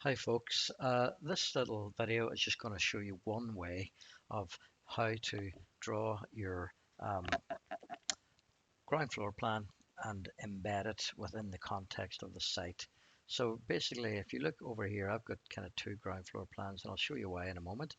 Hi folks, this little video is just going to show you one way of how to draw your um, ground floor plan and embed it within the context of the site. So basically, if you look over here, I've got kind of two ground floor plans, and I'll show you why in a moment.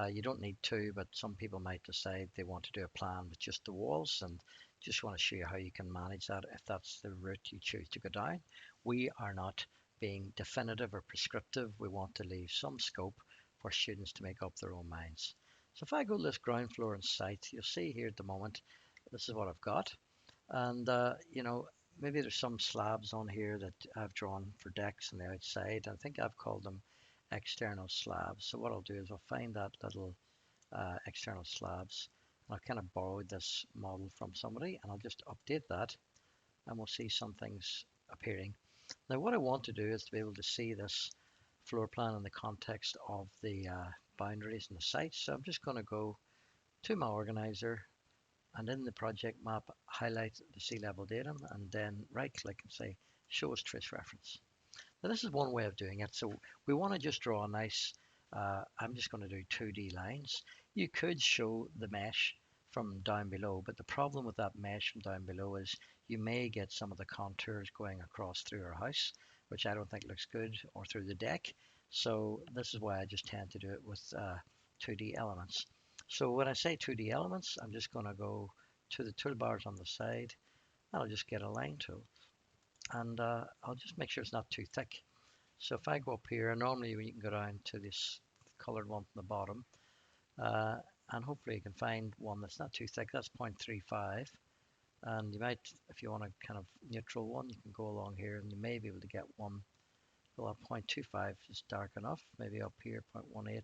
You don't need two, but some people might decide they want to do a plan with just the walls, and just want to show you how you can manage that if that's the route you choose to go down. We are not being definitive or prescriptive. We want to leave some scope for students to make up their own minds. So if I go to this ground floor and site, you'll see here at the moment, this is what I've got. And maybe there's some slabs on here that I've drawn for decks on the outside. I think I've called them external slabs. So what I'll do is I'll find that little external slabs. And I've kind of borrowed this model from somebody, and I'll just update that, and we'll see some things appearing. Now what I want to do is to be able to see this floor plan in the context of the boundaries and the sites. So I'm just going to go to my organizer, and in the project map highlight the sea level datum, and then right click and say show as trace reference. Now this is one way of doing it. So we want to just draw a nice I'm just going to do 2D lines. You could show the mesh from down below, but the problem with that mesh from down below is you may get some of the contours going across through our house, which I don't think looks good, or through the deck. So this is why I just tend to do it with 2D elements. So when I say 2D elements, I'm just going to go to the toolbars on the side. I'll just get a line tool, and I'll just make sure it's not too thick. So if I go up here, normally you can go down to this colored one from the bottom, uh, and hopefully you can find one that's not too thick. That's 0.35, and you might, if you want a kind of neutral one, you can go along here, and you may be able to get one. Well, 0.25 is dark enough. Maybe up here, 0.18.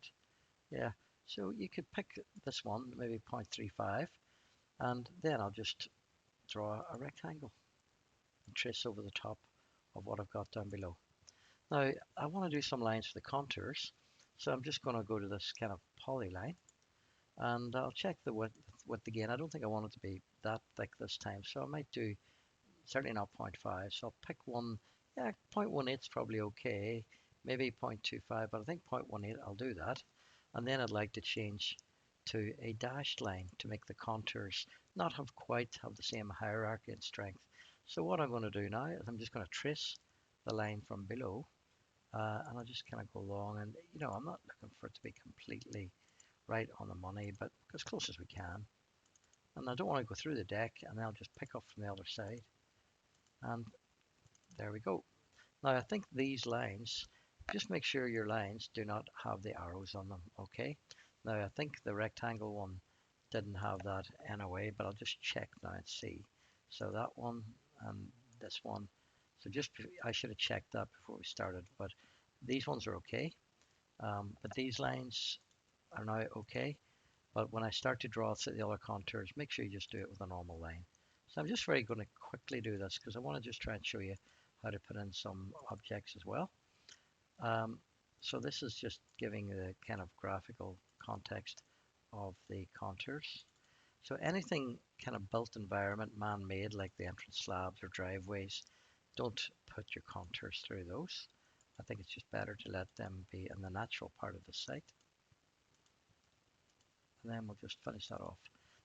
Yeah, so you could pick this one, maybe 0.35, and then I'll just draw a rectangle and trace over the top of what I've got down below. Now, I want to do some lines for the contours, so I'm just going to go to this kind of polyline, and I'll check the width again. I don't think I want it to be that thick this time, so I might do certainly not 0.5, so I'll pick one. Yeah, 0.18 is probably okay, maybe 0.25, but I think 0.18 I'll do that. And then I'd like to change to a dashed line to make the contours not quite have the same hierarchy and strength. So what I'm going to do now is I'm just going to trace the line from below, and I'll just kind of go along, and I'm not looking for it to be completely right on the money, but as close as we can. And I don't want to go through the deck, and I'll just pick up from the other side, and there we go. Now I think these lines, just make sure your lines do not have the arrows on them, okay? Now I think the rectangle one didn't have that anyway, but I'll just check now and see. So that one and this one, so I should have checked that before we started, but these ones are okay. But these lines are now okay. But when I start to draw the other contours, make sure you just do it with a normal line. So I'm just very going to quickly do this because I want to just try and show you how to put in some objects as well. So this is just giving the kind of graphical context of the contours. So anything kind of built environment, man-made, like the entrance slabs or driveways, don't put your contours through those. I think it's just better to let them be in the natural part of the site. And then we'll just finish that off.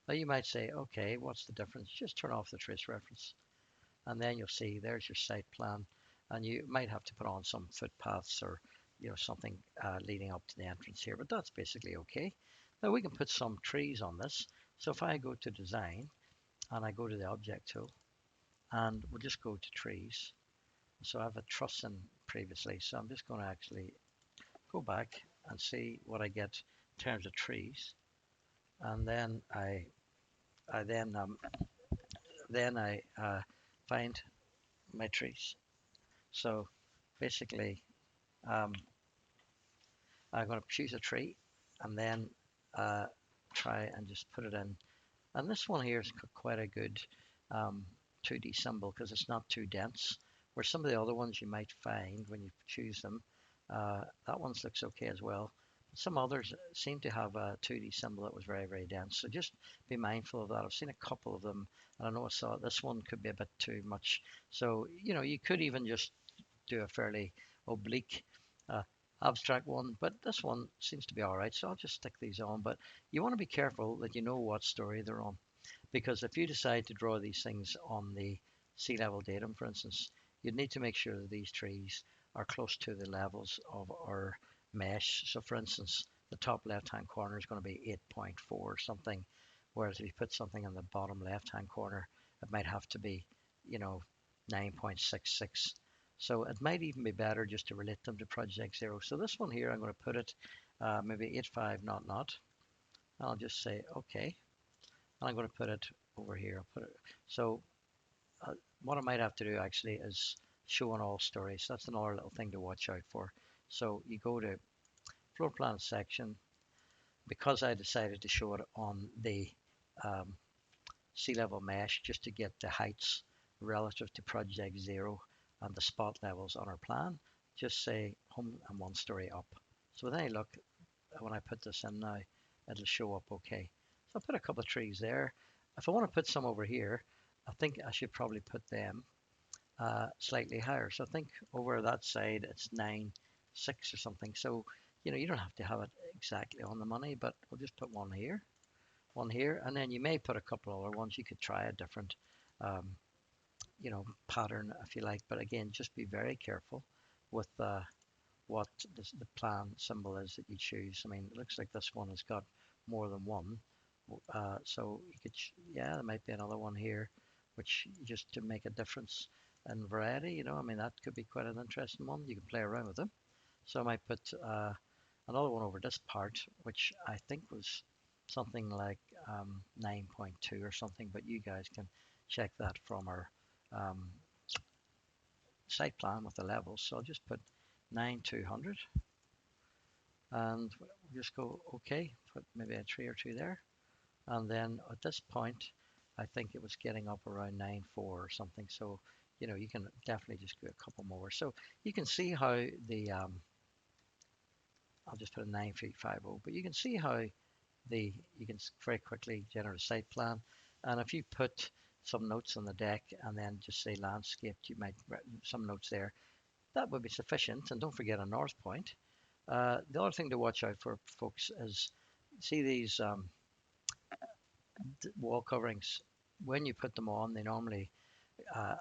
Now you might say, okay, what's the difference? Just turn off the trace reference, and then you'll see there's your site plan, and you might have to put on some footpaths or something leading up to the entrance here, but that's basically okay. Now we can put some trees on this. So if I go to design and I go to the object tool, and we'll just go to trees. So I have a truss in previously, so I'm just going to actually go back and see what I get in terms of trees, and then I find my trees. So basically, um, I'm going to choose a tree, and then try and just put it in. And this one here is quite a good 2D symbol because it's not too dense. Where some of the other ones you might find when you choose them, that one looks okay as well. Some others seem to have a 2D symbol that was very, very dense. So just be mindful of that. I've seen a couple of them, and I know I saw this one could be a bit too much. So, you could even just do a fairly oblique abstract one, but this one seems to be all right, so I'll just stick these on. But you want to be careful that you know what story they're on, because if you decide to draw these things on the sea level datum, for instance, you'd need to make sure that these trees are close to the levels of our mesh. So for instance, the top left-hand corner is going to be 8.4 or something, whereas if you put something in the bottom left-hand corner, it might have to be, you know, 9.66. So it might even be better just to relate them to project zero. So this one here, I'm going to put it maybe 85 not not. I'll just say okay, and I'm going to put it over here. I'll put it so uh, what I might have to do actually is show on all stories. That's another little thing to watch out for. So you go to floor plan section. Because I decided to show it on the um, sea level mesh just to get the heights relative to project zero and the spot levels on our plan, just say home and one story up. So with any luck, when I put this in now, it'll show up okay. So I'll put a couple of trees there. If I want to put some over here, I think I should probably put them slightly higher. So I think over that side it's 9.6 or something. So you don't have to have it exactly on the money, but we'll just put one here, and then you may put a couple other ones. You could try a different, um, pattern if you like. But again, just be very careful with what the plan symbol is that you choose. I mean, it looks like this one has got more than one. So you could, yeah, there might be another one here, which just to make a difference in variety. I mean, that could be quite an interesting one. You can play around with them. So I might put another one over this part, which I think was something like 9.2 or something, but you guys can check that from our um, site plan with the levels. So I'll just put 9200 and we'll just go okay, put maybe a tree or two there. And then at this point, I think it was getting up around 9.4 or something. So, you can definitely just do a couple more. So you can see how the, I'll just put a 9350, but you can see how you can very quickly generate a site plan. And if you put some notes on the deck and then just say landscaped, you might some notes there. That would be sufficient. And don't forget a north point. The other thing to watch out for, folks, is see these wall coverings. When you put them on, they normally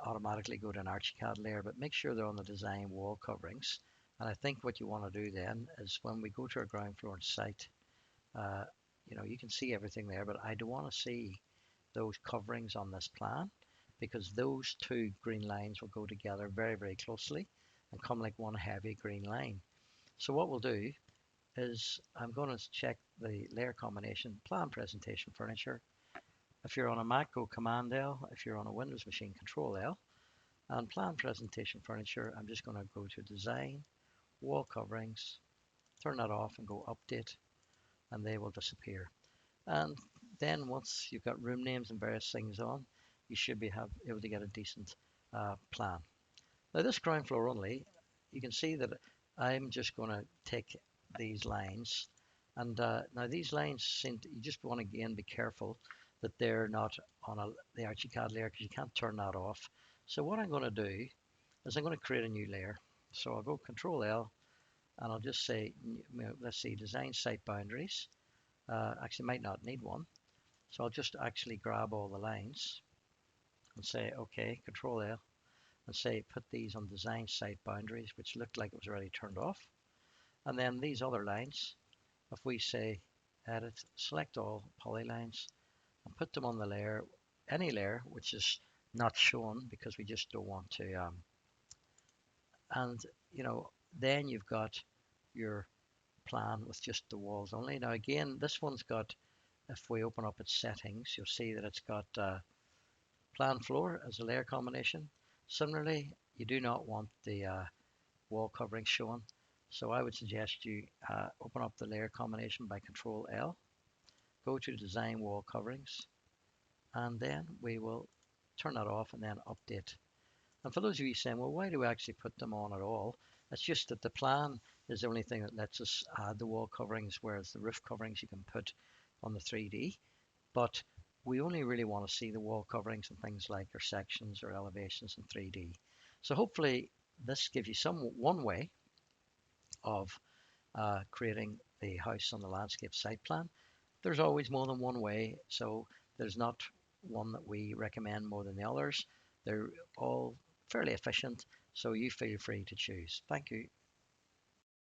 automatically go to an Archicad layer, but make sure they're on the design wall coverings. And I think what you want to do then is when we go to our ground floor site, uh, you can see everything there, but I don't want to see those coverings on this plan because those two green lines will go together very, very closely and come like one heavy green line. So what we'll do is I'm going to check the layer combination, plan presentation furniture. If you're on a Mac, go Command L. If you're on a Windows machine, Control L. And plan presentation furniture, I'm just going to go to design, wall coverings, turn that off and go update, and they will disappear. And then once you've got room names and various things on, you should be able to get a decent plan. Now this ground floor only, you can see that I'm just going to take these lines, and now these lines you just want to again be careful that they're not on the Archicad layer because you can't turn that off. So what I'm going to do is I'm going to create a new layer. So I'll go Control L and I'll just say, let's see, design site boundaries. Actually might not need one. So I'll just actually grab all the lines and say, okay, Control L, and say, put these on design site boundaries, which looked like it was already turned off. And then these other lines, if we say edit, select all polylines and put them on the layer, any layer, which is not shown because we just don't want to, and then you've got your plan with just the walls only. Now again, this one's got, if we open up its settings, you'll see that it's got plan floor as a layer combination. Similarly, you do not want the wall covering shown. So I would suggest you open up the layer combination by Control L, go to design wall coverings, and then we will turn that off and then update. And for those of you saying, well, why do we actually put them on at all? It's just that the plan is the only thing that lets us add the wall coverings, whereas the roof coverings you can put on the 3D. But we only really want to see the wall coverings and things like our sections or elevations in 3D. So hopefully this gives you one way of creating the house on the landscape site plan. There's always more than one way, so there's not one that we recommend more than the others. They're all fairly efficient, so you feel free to choose. Thank you.